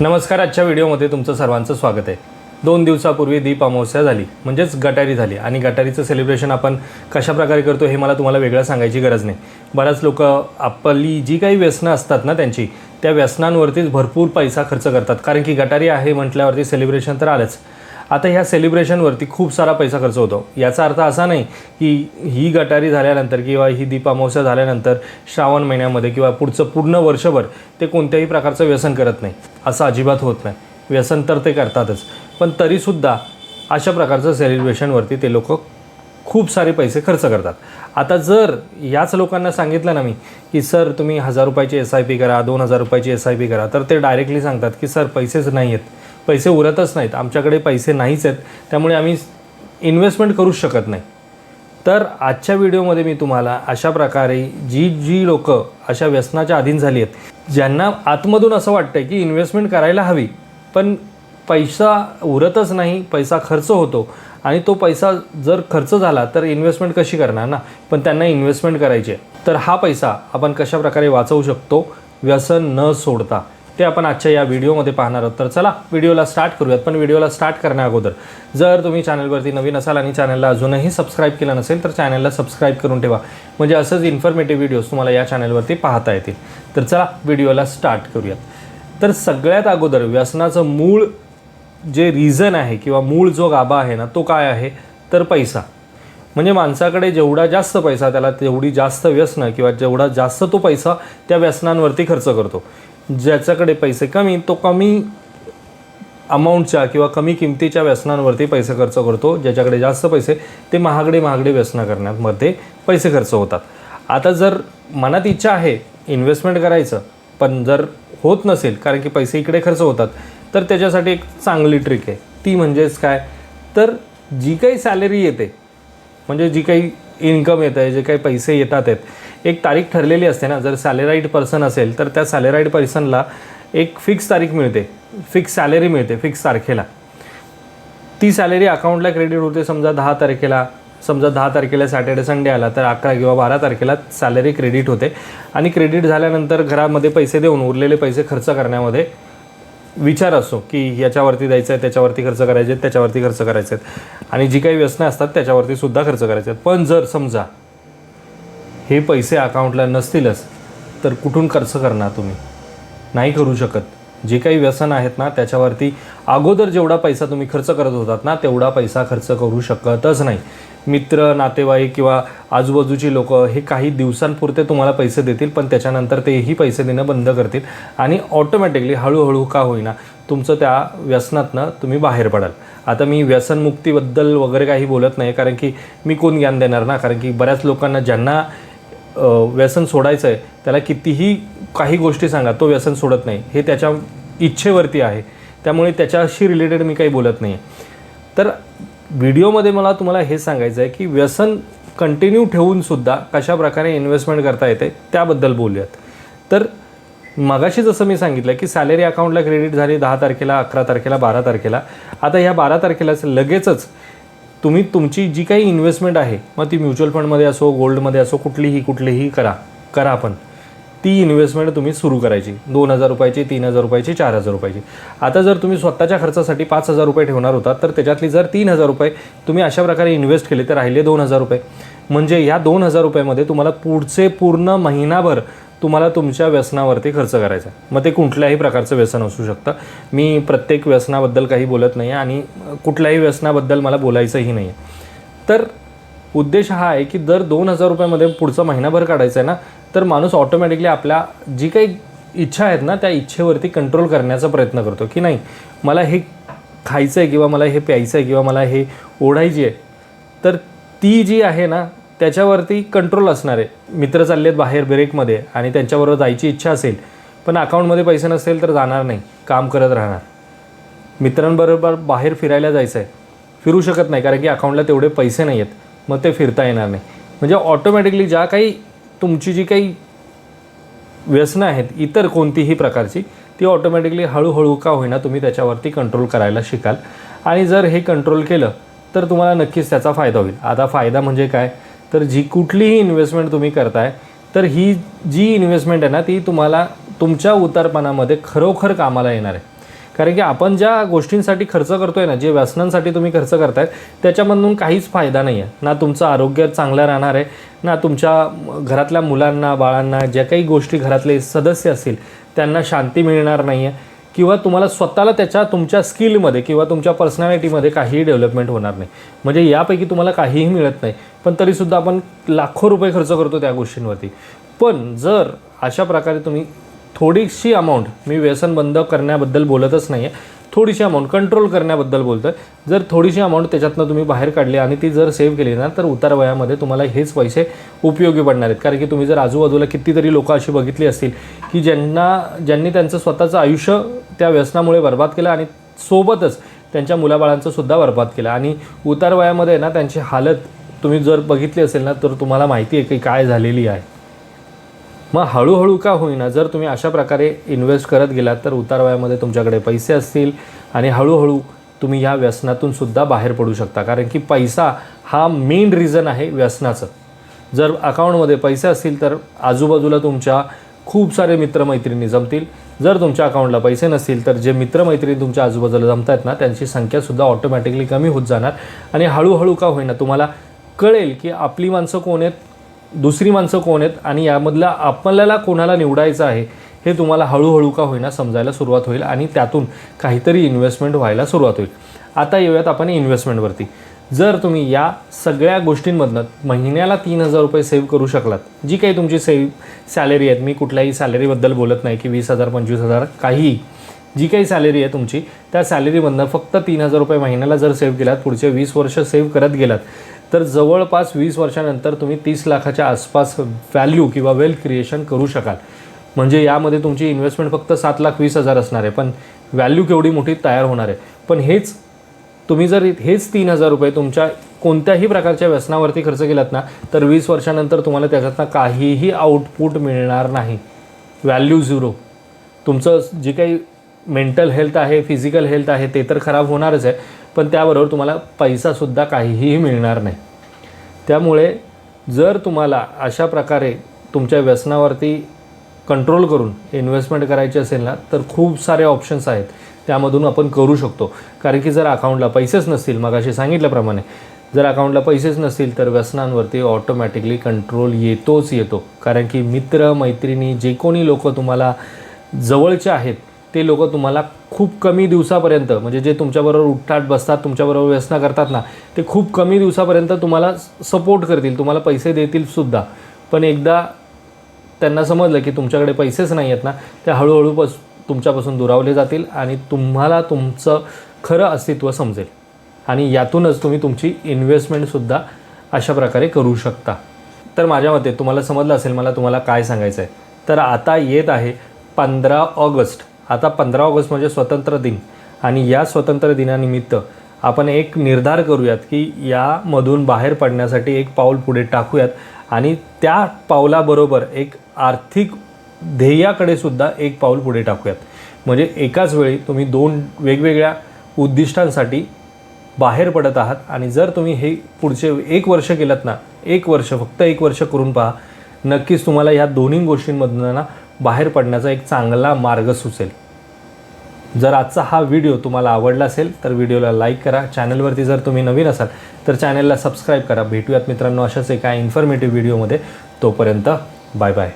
नमस्कार. आजच्या व्हिडिओमध्ये तुमचं सर्वांचं स्वागत आहे. 2 दिवसापूर्वी दीप अमावस्या झाली, म्हणजेच गटारी झाली आणि गटारीचं सेलिब्रेशन आपण कशा प्रकारे करतो हे मला तुम्हाला वेगळं सांगायची गरज नाही. बऱ्याच लोक आपली जी काही व्यसनं असतात ना त्यांची, त्या व्यसनांवरतीच भरपूर पैसा खर्च करतात. कारण की गटारी आहे म्हटल्यावरती सेलिब्रेशन तर आलंच. आता ह्या सेलिब्रेशनवरती खूप सारा पैसा खर्च होतो. याचा अर्थ असा नाही की ही गटारी झाल्यानंतर किंवा ही दीप अमावस्या झाल्यानंतर श्रावण महिन्यामध्ये किंवा पुढचं पूर्ण वर्षभर ते कोणत्याही प्रकारचं व्यसन करत नाही, असं अजिबात होत नाही. व्यसन तर ते करतातच, पण तरीसुद्धा अशा प्रकारचं सेलिब्रेशनवरती ते लोक खूप सारे पैसे खर्च करतात. आता जर याच लोकांना सांगितलं ना मी की सर तुम्ही 1000 रुपयाची SIP करा, 2000 रुपयाची SIP करा, तर ते डायरेक्टली सांगतात की सर पैसेच नाही आहेत, पैसे उरतच नाहीत, आमच्याकडे पैसे नाहीच आहेत, त्यामुळे आम्ही इन्व्हेस्टमेंट करूच शकत नाही. तर आजच्या व्हिडिओमध्ये मी तुम्हाला अशा प्रकारे जी लोक अशा व्यसनाच्या अधीन झाली आहेत, ज्यांना आतमधून असं वाटतं की इन्व्हेस्टमेंट करायला हवी पण पैसा उरतच नाही, पैसा खर्च होतो आणि तो पैसा जर खर्च झाला तर इन्व्हेस्टमेंट कशी करणार ना, पण त्यांना इन्व्हेस्टमेंट करायची आहे. तर हा पैसा आपण कशा प्रकारे वाचवू शकतो व्यसन न सोडता, ते आपण आजच्या या व्हिडिओमध्ये पाहणार आहोत. तर चला व्हिडिओला स्टार्ट करूयात. पण व्हिडिओला स्टार्ट करण्या अगोदर जर तुम्ही चॅनलवरती नवीन असाल आणि चॅनलला अजूनही सबस्क्राईब केलं नसेल तर चॅनलला सबस्क्राईब करून ठेवा, म्हणजे असंच इन्फॉर्मेटिव्ह व्हिडिओज तुम्हाला या चॅनलवरती पाहता येतील. तर चला व्हिडिओला स्टार्ट करूयात. तर सगळ्यात अगोदर व्यसनाचं मूळ जे रिझन आहे किंवा मूळ जो गाभा आहे ना, तो काय आहे तर पैसा. म्हणजे माणसाकडे जेवढा जास्त पैसा त्याला तेवढी जास्त व्यसनं किंवा जेवढा जास्त तो पैसा त्या व्यसनांवरती खर्च करतो. ज्याच्याकडे पैसे कमी तो कमी अमाऊंटच्या किंवा कमी किमतीच्या व्यसनांवरती पैसे खर्च करतो. ज्याच्याकडे जास्त पैसे ते महागडे व्यसनं करण्यामध्ये पैसे खर्च होतात. आता जर मनात इच्छा आहे इन्व्हेस्टमेंट करायचं पण जर होत नसेल कारण की पैसे इकडे खर्च होतात, तर त्याच्यासाठी एक चांगली ट्रिक आहे. ती म्हणजेच काय तर जी काही सॅलरी येते, म्हणजे जी काही इन्कम येतं आहे, जे काही पैसे येतात आहेत, एक तारीख ठरलेली असते ना. जर सॅलराईड पर्सन असेल तर त्या सॅलराईड पर्सनला एक फिक्स तारीख मिळते, फिक्स सॅलरी मिळते फिक्स तारखेला. ती सॅलरी अकाउंटला क्रेडिट होते. समजा 10 तारखेला सॅटर्डे संडे आला तर 11 किंवा 12 तारखेला सॅलरी क्रेडिट होते आणि क्रेडिट झाल्यानंतर घरामध्ये पैसे देऊन उरलेले पैसे खर्च करण्यामध्ये विचार असतो की याच्यावरती द्यायचं आहे, त्याच्यावरती खर्च करायचे आहेत, त्याच्यावरती खर्च करायचे आहेत आणि जी काही व्यसनं असतात त्याच्यावरती सुद्धा खर्च करायचे आहेत. पण जर समजा हे पैसे अकाउंटला नसतीलच तर कुठून खर्च करणार तुम्ही? नाही करू शकत. जे काही व्यसन आहेत ना त्याच्यावरती अगोदर जेवढा पैसा तुम्ही खर्च करत होतात ना तेवढा पैसा खर्च करू शकतच नाही. मित्र, नातेवाईक किंवा आजूबाजूची लोक हे काही दिवसांपुरते तुम्हाला पैसे देतील, पण त्याच्यानंतर तेही पैसे देणं बंद करतील आणि ऑटोमॅटिकली हळूहळू का होईना तुमचं त्या व्यसनातनं तुम्ही बाहेर पडाल. आता मी व्यसनमुक्तीबद्दल वगैरे काही बोलत नाही, कारण की मी कोण ज्ञान देणार ना. कारण की बऱ्याच लोकांना ज्यांना व्यसन सोडायचं आहे त्याला कितीही काही गोष्टी सांगा, तो व्यसन सोडत नाही. हे त्याच्या इच्छेवरती आहे, त्यामुळे त्याच्याशी रिलेटेड मी काही बोलत नाही. तर व्हिडिओमध्ये मला तुम्हाला हे सांगायचं आहे की व्यसन कंटिन्यू ठेवूनसुद्धा कशा प्रकारे इन्व्हेस्टमेंट करता येते त्याबद्दल बोलूयात. तर मगाशी जसं मी सांगितलं की सॅलरी अकाउंटला क्रेडिट झाली 10 तारखेला, 11 तारखेला, 12 तारखेला. आता ह्या 12 तारखेलाच लगेचच तुम्ही तुमची जी काही इन्व्हेस्टमेंट आहे, मग ती म्युच्युअल फंडमध्ये असो, गोल्डमध्ये असो, कुठलीही करा पण ती इन्व्हेस्टमेंट तुम्ही सुरू करायची. 2000 रुपयाची, 3000 रुपयाची, 4000 रुपयाची. आता जर तुम्ही स्वतःच्या खर्चासाठी 5000 रुपये ठेवणार होता तर त्याच्यातली जर 3000 रुपये तुम्ही अशा प्रकारे इन्व्हेस्ट केले तर राहिले 2000 रुपये. म्हणजे या 2000 रुपयामध्ये तुम्हाला पुढचे पूर्ण महिनाभर तुम्हाला तुमच्या व्यसनावरती खर्च करायचा आहे. मग ते कुठल्याही प्रकारचं व्यसन असू शकतं. मी प्रत्येक व्यसनाबद्दल काही बोलत नाही आणि कुठल्याही व्यसनाबद्दल मला बोलायचंही नाही. तर उद्देश हा आहे की जर 2000 रुपयामध्ये पुढचा महिनाभर काढायचा आहे ना, तर माणूस ऑटोमॅटिकली आपल्या जी काही इच्छा आहेत ना त्या इच्छेवरती कंट्रोल करण्याचा प्रयत्न करतो की नाही मला हे खायचं आहे किंवा मला हे प्यायचं आहे किंवा मला हे ओढायची आहे, तर ती जी आहे ना त्याच्यावरती कंट्रोल असणार आहे. मित्र चाललेत बाहेर ब्रेकमध्ये आणि त्यांच्याबरोबर जायची इच्छा असेल पण अकाउंटमध्ये पैसे नसेल तर जाणार नाही, काम करत राहणार. मित्रांबरोबर बाहेर फिरायला जायचं आहे, फिरू शकत नाही कारण की अकाउंटला तेवढे पैसे नाही आहेत, मग ते फिरता येणार नाही. म्हणजे ऑटोमॅटिकली ज्या काही तुमची जी काही व्यसनं आहेत इतर कोणतीही प्रकारची, ती ऑटोमॅटिकली हळूहळू का होईना तुम्ही त्याच्यावरती कंट्रोल करायला शिकाल. आणि जर हे कंट्रोल केलं तर तुम्हाला नक्कीच त्याचा फायदा होईल. आता फायदा म्हणजे काय तर जी कुठलीही इन्व्हेस्टमेंट तुम्ही करताय तर ही जी इन्व्हेस्टमेंट आहे ना ती तुम्हाला तुमच्या उतारपणामध्ये खरोखर कामाला येणार आहे. कारण की आपण ज्या गोष्टींसाठी खर्च करतोय ना, जे व्यसनांसाठी तुम्ही खर्च करताय, त्याच्यामधून काहीच फायदा नाही आहे. ना तुमचं आरोग्य चांगलं राहणार आहे, ना तुमच्या घरातल्या मुलांना, बाळांना, ज्या काही गोष्टी घरातले सदस्य असतील त्यांना शांती मिळणार नाही आहे, किंवा तुम्हाला स्वतःला तुमच्या स्किलमध्ये किंवा तुमच्या पर्सनॅलिटीमध्ये काहीही डेव्हलपमेंट होणार नाही. म्हणजे यापैकी तुम्हाला काहीही मिळत नाही, पण तरीसुद्धा आपण लाखो रुपये खर्च करतो त्या गोष्टींवरती. पण जर अशा प्रकारे तुम्ही थोडीशी अमाऊंट, मी व्यसन बंद करण्याबद्दल बोलतच नाही आहे, थोडीशी अमाऊंट कंट्रोल करण्याबद्दल बोलतो आहे, जर थोडीशी अमाऊंट त्याच्यातनं तुम्ही बाहेर काढली आणि ती जर सेव्ह केली ना, तर उतार वयामध्ये तुम्हाला हेच पैसे उपयोगी पडणार आहेत. कारण की तुम्ही जर आजूबाजूला कितीतरी लोकं अशी बघितली असतील की ज्यांनी त्यांचं स्वतःचं आयुष्य त्या व्यसनामुळे बर्बाद केलं आणि सोबतच त्यांच्या मुलाबाळांचं सुद्धा बर्बाद केलं, आणि उतार वयामध्ये ना त्यांची हालत तुम्ही जर बघितली असेल ना, तर तुम्हाला माहिती आहे की काय झालेली आहे. मग हळूहळू का होईना जर तुम्ही अशा प्रकारे इन्व्हेस्ट करत गेलात, तर उतार वयामध्ये तुमच्याकडे पैसे असतील आणि हळूहळू तुम्ही ह्या व्यसनातून सुद्धा बाहेर पडू शकता. कारण की पैसा हा मेन रिझन आहे व्यसनाचं. जर अकाउंटमध्ये पैसे असतील तर आजूबाजूला तुमच्या खूप सारे मित्रमैत्रिणी जमतील. जर तुमच्या अकाउंटला पैसे नसतील तर जे मित्रमैत्रिणी तुमच्या आजूबाजूला जमत आहेत ना, त्यांची संख्यासुद्धा ऑटोमॅटिकली कमी होत जाणार, आणि हळूहळू का होईना तुम्हाला कळेल की आपली माणसं कोण आहेत, दुसरी माणसं कोण आहेत, आणि यामधला आपल्याला कोणाला निवडायचं आहे हे तुम्हाला हळूहळू का होईना समजायला सुरुवात होईल, आणि त्यातून काहीतरी इन्व्हेस्टमेंट व्हायला सुरुवात होईल. आता येऊयात आपण इन्व्हेस्टमेंटवरती. जर तुम्ही या सगळ्या गोष्टींमधनं महिन्याला 3,000 रुपये सेव्ह करू शकलात, जी काही तुमची सॅलरी आहे, मी कुठल्याही सॅलरीबद्दल बोलत नाही की 20,000 25,000, काही जी काही सॅलरी आहे तुमची, त्या सॅलरीमधनं फक्त 3,000 रुपये महिन्याला जर सेव्ह केलात, पुढचे 20 वर्ष सेव्ह करत गेलात, तर जवळपास 20 वर्षानंतर तुम्ही 30 लाखाच्या आसपास व्हॅल्यू किंवा वेल्थ क्रिएशन करू शकाल. म्हणजे यामध्ये तुमची इन्व्हेस्टमेंट फक्त 7,20,000 असणार आहे, पण व्हॅल्यू केवढी मोठी तयार होणार आहे. पण तुम्ही जर हेच 3,000 रुपये तुमच्या कोणत्याही प्रकारच्या व्यसनावरती खर्च केलात ना, तर 20 वर्षानंतर तुम्हाला त्याच्यातनं काहीही आउटपुट मिळणार नाही. Value zero. तुमचं जे काही मेंटल हेल्थ आहे, फिजिकल हेल्थ आहे, ते तर खराब होणारच आहे, पण त्याबरोबर तुम्हाला पैसासुद्धा काहीही मिळणार नाही. त्यामुळे जर तुम्हाला अशा प्रकारे तुमच्या व्यसनावरती कंट्रोल करून इन्व्हेस्टमेंट करायची असेल ना, तर खूप सारे ऑप्शन्स आहेत, त्यामधून आपण करू शकतो. कारण की जर अकाउंटला पैसेच नसतील, मगाशी सांगितल्याप्रमाणे जर अकाउंटला पैसेच नसतील, तर व्यसनांवरती ऑटोमॅटिकली कंट्रोल येतो. कारण की मित्र मैत्रिणी, जे कोणी लोक तुम्हाला जवळचे आहेत, ते लोक तुम्हाला खूप कमी दिवसापर्यंत, म्हणजे जे तुमच्याबरोबर उठतात बसतात, तुमच्याबरोबर व्यसन करतात ना, ते खूप कमी दिवसापर्यंत तुम्हाला सपोर्ट करतील, तुम्हाला पैसे देतील सुद्धा. पण एकदा त्यांना समजलं की तुमच्याकडे पैसेच नाही आहेत ना, ते हळूहळू तुमच्यापासून दुरावले जातील आणि तुम्हाला तुमचं खरं अस्तित्व समजेल, आणि यातूनच तुम्ही तुमची इन्व्हेस्टमेंटसुद्धा अशा प्रकारे करू शकता. तर माझ्या मते तुम्हाला समजलं असेल मला तुम्हाला काय सांगायचं आहे. तर आता येत आहे 15 ऑगस्ट. आता 15 ऑगस्ट म्हणजे स्वातंत्र्य दिन, आणि या स्वातंत्र्य दिनानिमित्त आपण एक निर्धार करूयात की यामधून बाहेर पडण्यासाठी एक पाऊल पुढे टाकूयात, आणि त्या पावलाबरोबर एक आर्थिक ध्येयाकडे सुद्धा एक पाऊल पुढे टाकूयात. म्हणजे एकाच वेळी तुम्ही 2 वेगवेगळ्या उद्दिष्टांसाठी बाहेर पडत आहात, आणि जर तुम्ही हे पुढचे 1 वर्ष केलात ना, फक्त 1 वर्ष करून पहा, नक्कीच तुम्हाला ह्या दोन्ही गोष्टींमधून ना बाहेर पडण्याचा एक चांगला मार्ग सुचेल. जर आजचा हा व्हिडिओ तुम्हाला आवडला असेल तर व्हिडिओला लाईक करा. चॅनलवरती जर तुम्ही नवीन असाल तर चॅनलला सबस्क्राईब करा. भेटूयात मित्रांनो अशाच एका इन्फॉर्मेटिव्ह व्हिडिओमध्ये. तोपर्यंत बाय बाय.